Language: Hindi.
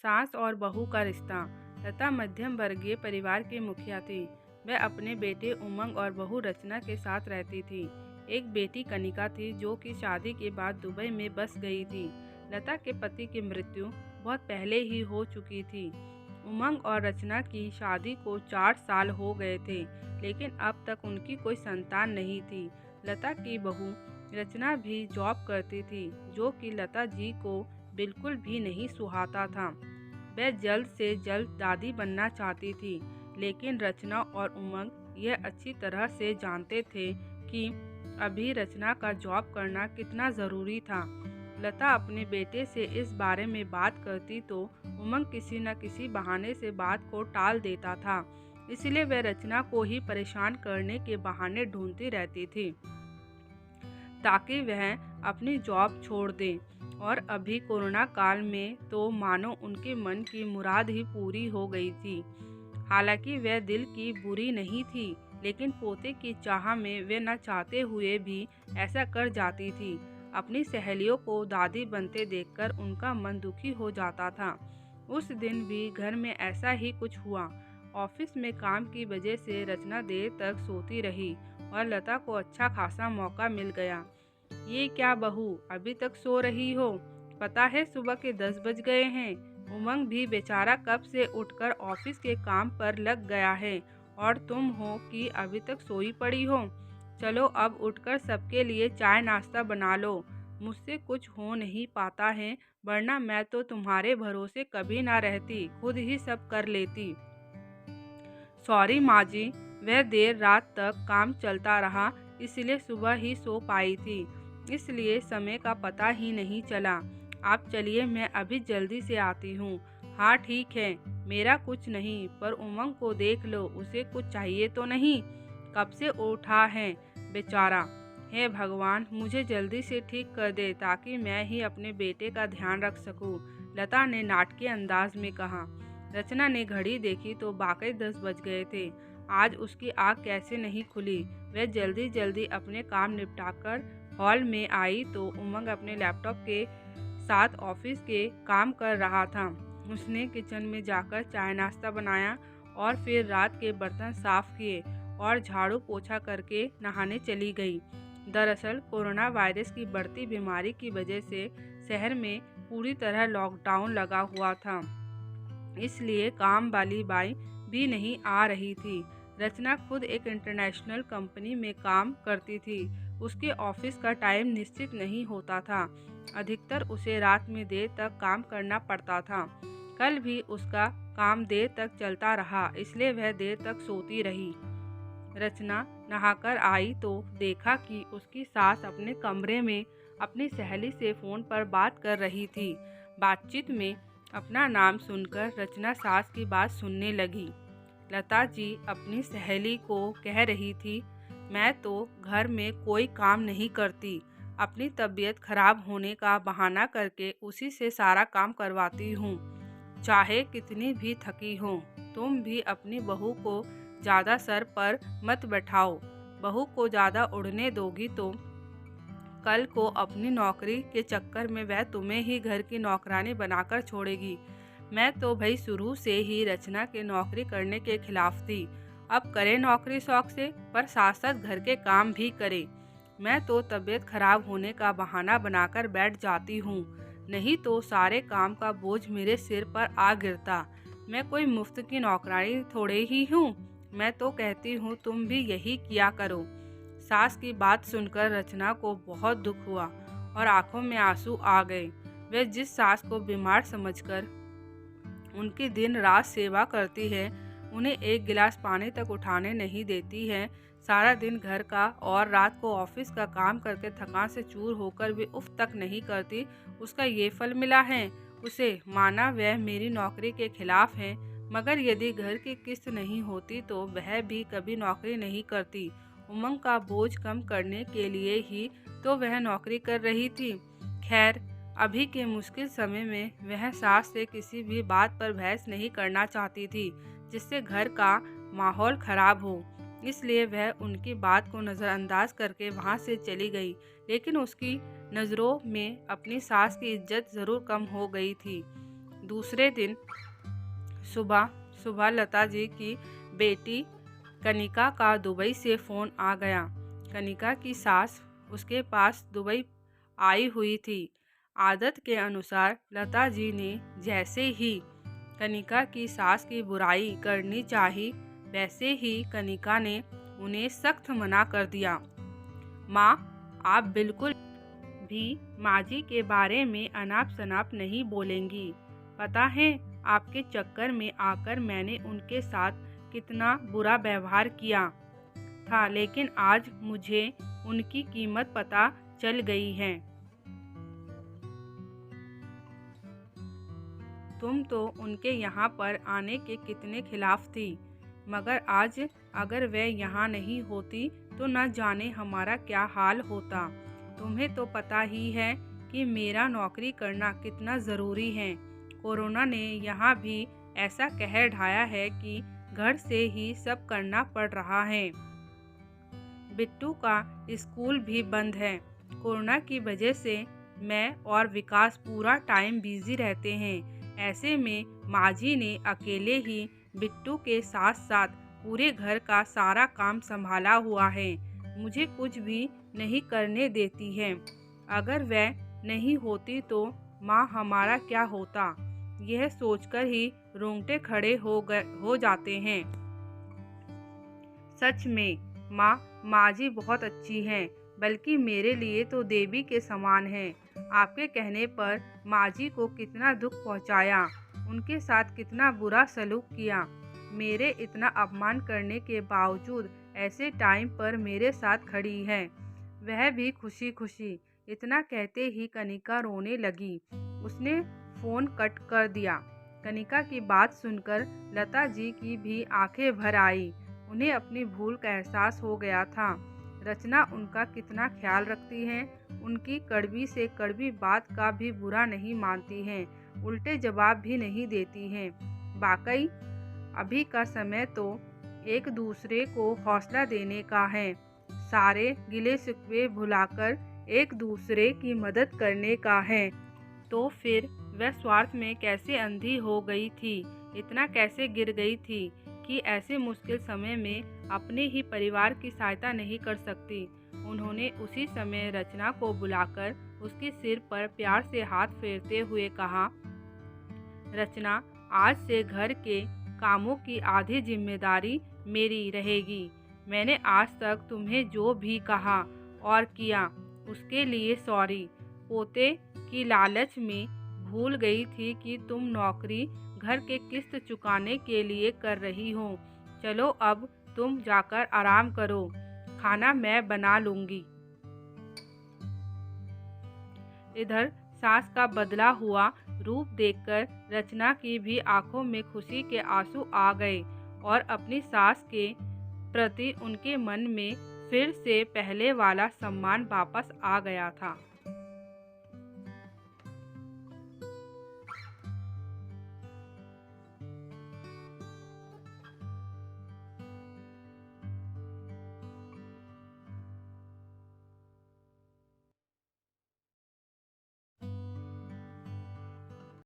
सास और बहू का रिश्ता। लता मध्यम वर्गीय परिवार की मुखिया थी। वह अपने बेटे उमंग और बहू रचना के साथ रहती थी। एक बेटी कनिका थी जो कि शादी के बाद दुबई में बस गई थी। लता के पति की मृत्यु बहुत पहले ही हो चुकी थी। उमंग और रचना की शादी को 4 साल हो गए थे, लेकिन अब तक उनकी कोई संतान नहीं थी। लता की बहू रचना भी जॉब करती थी, जो कि लता जी को बिल्कुल भी नहीं सुहाता था। वह जल्द से जल्द दादी बनना चाहती थी, लेकिन रचना और उमंग यह अच्छी तरह से जानते थे कि अभी रचना का जॉब करना कितना ज़रूरी था। लता अपने बेटे से इस बारे में बात करती तो उमंग किसी न किसी बहाने से बात को टाल देता था, इसलिए वह रचना को ही परेशान करने के बहाने ढूंढती रहती थी ताकि वह अपनी जॉब छोड़ दे। और अभी कोरोना काल में तो मानो उनके मन की मुराद ही पूरी हो गई थी। हालांकि वह दिल की बुरी नहीं थी, लेकिन पोते की चाह में वे न चाहते हुए भी ऐसा कर जाती थी। अपनी सहेलियों को दादी बनते देखकर उनका मन दुखी हो जाता था। उस दिन भी घर में ऐसा ही कुछ हुआ। ऑफिस में काम की वजह से रचना देर तक सोती रही और लता को अच्छा खासा मौका मिल गया। ये क्या बहू, अभी तक सो रही हो? पता है सुबह के 10 बज गए हैं। उमंग भी बेचारा कब से उठकर ऑफिस के काम पर लग गया है और तुम हो कि अभी तक सोई पड़ी हो। चलो अब उठकर सबके लिए चाय नाश्ता बना लो। मुझसे कुछ हो नहीं पाता है, वरना मैं तो तुम्हारे भरोसे कभी ना रहती, खुद ही सब कर लेती। सॉरी माँ जी, वह देर रात तक काम चलता रहा, इसलिए सुबह ही सो पाई थी, इसलिए समय का पता ही नहीं चला। आप चलिए, मैं अभी जल्दी से आती हूँ। हाँ ठीक है, मेरा कुछ नहीं, पर उमंग को देख लो, उसे कुछ चाहिए तो नहीं? कब से उठा है बेचारा। हे भगवान, मुझे जल्दी से ठीक कर दे ताकि मैं ही अपने बेटे का ध्यान रख सकूं, लता ने नाटकीय अंदाज में कहा। रचना ने घड़ी देखी तो वाकई 10 बज गए थे। आज उसकी आँख कैसे नहीं खुली। वह जल्दी जल्दी अपने काम निपटाकर हॉल में आई तो उमंग अपने लैपटॉप के साथ ऑफिस के काम कर रहा था। उसने किचन में जाकर चाय नाश्ता बनाया और फिर रात के बर्तन साफ किए और झाड़ू पोछा करके नहाने चली गई। दरअसल कोरोना वायरस की बढ़ती बीमारी की वजह से शहर में पूरी तरह लॉकडाउन लगा हुआ था, इसलिए काम वाली बाई भी नहीं आ रही थी। रचना खुद एक इंटरनेशनल कंपनी में काम करती थी। उसके ऑफिस का टाइम निश्चित नहीं होता था। अधिकतर उसे रात में देर तक काम करना पड़ता था। कल भी उसका काम देर तक चलता रहा, इसलिए वह देर तक सोती रही। रचना नहाकर आई तो देखा कि उसकी सास अपने कमरे में अपनी सहेली से फ़ोन पर बात कर रही थी। बातचीत में अपना नाम सुनकर रचना सास की बात सुनने लगी। लता जी अपनी सहेली को कह रही थी, मैं तो घर में कोई काम नहीं करती, अपनी तबीयत खराब होने का बहाना करके उसी से सारा काम करवाती हूँ, चाहे कितनी भी थकी हो। तुम भी अपनी बहू को ज़्यादा सर पर मत बैठाओ। बहू को ज़्यादा उड़ने दोगी तो कल को अपनी नौकरी के चक्कर में वह तुम्हें ही घर की नौकरानी बनाकर छोड़ेगी। मैं तो भाई शुरू से ही रचना के नौकरी करने के खिलाफ थी। अब करे नौकरी शौक से, पर साथ साथ घर के काम भी करे। मैं तो तबीयत खराब होने का बहाना बनाकर बैठ जाती हूँ, नहीं तो सारे काम का बोझ मेरे सिर पर आ गिरता। मैं कोई मुफ्त की नौकरानी थोड़े ही हूँ। मैं तो कहती हूँ तुम भी यही किया करो। सास की बात सुनकर रचना को बहुत दुख हुआ और आंखों में आंसू आ गए। वे जिस सास को बीमार समझकर उनकी दिन रात सेवा करती है, उन्हें एक गिलास पानी तक उठाने नहीं देती है, सारा दिन घर का और रात को ऑफिस का काम करके थकान से चूर होकर भी उफ तक नहीं करती, उसका ये फल मिला है उसे। माना वह मेरी नौकरी के खिलाफ है, मगर यदि घर की किस्त नहीं होती तो वह भी कभी नौकरी नहीं करती। उमंग का बोझ कम करने के लिए ही तो वह नौकरी कर रही थी। खैर, अभी के मुश्किल समय में वह सास से किसी भी बात पर बहस नहीं करना चाहती थी जिससे घर का माहौल खराब हो, इसलिए वह उनकी बात को नज़रअंदाज करके वहां से चली गई। लेकिन उसकी नज़रों में अपनी सास की इज्जत ज़रूर कम हो गई थी। दूसरे दिन सुबह सुबह लता जी की बेटी कनिका का दुबई से फ़ोन आ गया। कनिका की सास उसके पास दुबई आई हुई थी। आदत के अनुसार लता जी ने जैसे ही कनिका की सास की बुराई करनी चाही, वैसे ही कनिका ने उन्हें सख्त मना कर दिया। माँ, आप बिल्कुल भी माँ जी के बारे में अनाप शनाप नहीं बोलेंगी। पता है आपके चक्कर में आकर मैंने उनके साथ कितना बुरा व्यवहार किया था, लेकिन आज मुझे उनकी कीमत पता चल गई है। तुम तो उनके यहाँ पर आने के कितने खिलाफ थी, मगर आज अगर वे यहाँ नहीं होती तो न जाने हमारा क्या हाल होता। तुम्हें तो पता ही है कि मेरा नौकरी करना कितना ज़रूरी है। कोरोना ने यहाँ भी ऐसा कहर ढाया है कि घर से ही सब करना पड़ रहा है। बिट्टू का स्कूल भी बंद है। कोरोना की वजह से मैं और विकास पूरा टाइम बिजी रहते हैं। ऐसे में माँ जी ने अकेले ही बिट्टू के साथ साथ पूरे घर का सारा काम संभाला हुआ है। मुझे कुछ भी नहीं करने देती है। अगर वह नहीं होती तो माँ हमारा क्या होता, यह सोचकर ही रोंगटे खड़े हो जाते हैं। सच में माँ जी बहुत अच्छी हैं, बल्कि मेरे लिए तो देवी के समान हैं। आपके कहने पर माँ जी को कितना दुख पहुँचाया, उनके साथ कितना बुरा सलूक किया। मेरे इतना अपमान करने के बावजूद ऐसे टाइम पर मेरे साथ खड़ी है, वह भी खुशी खुशी। इतना कहते ही कनिका रोने लगी। उसने फ़ोन कट कर दिया। कनिका की बात सुनकर लता जी की भी आंखें भर आई। उन्हें अपनी भूल का एहसास हो गया था। रचना उनका कितना ख्याल रखती हैं, उनकी कड़वी से कड़वी बात का भी बुरा नहीं मानती हैं, उल्टे जवाब भी नहीं देती हैं। वाकई अभी का समय तो एक दूसरे को हौसला देने का है, सारे गिले शिकवे भुलाकर एक दूसरे की मदद करने का है। तो फिर वह स्वार्थ में कैसे अंधी हो गई थी, इतना कैसे गिर गई थी कि ऐसे मुश्किल समय में अपने ही परिवार की सहायता नहीं कर सकती। उन्होंने उसी समय रचना को बुलाकर उसके सिर पर प्यार से हाथ फेरते हुए कहा, रचना, आज से घर के कामों की आधी जिम्मेदारी मेरी रहेगी। मैंने आज तक तुम्हें जो भी कहा और किया उसके लिए सॉरी। पोते की लालच में भूल गई थी कि तुम नौकरी घर के किस्त चुकाने के लिए कर रही हो। चलो अब तुम जाकर आराम करो, खाना मैं बना लूँगी। इधर सास का बदला हुआ रूप देखकर रचना की भी आंखों में खुशी के आंसू आ गए और अपनी सास के प्रति उनके मन में फिर से पहले वाला सम्मान वापस आ गया था।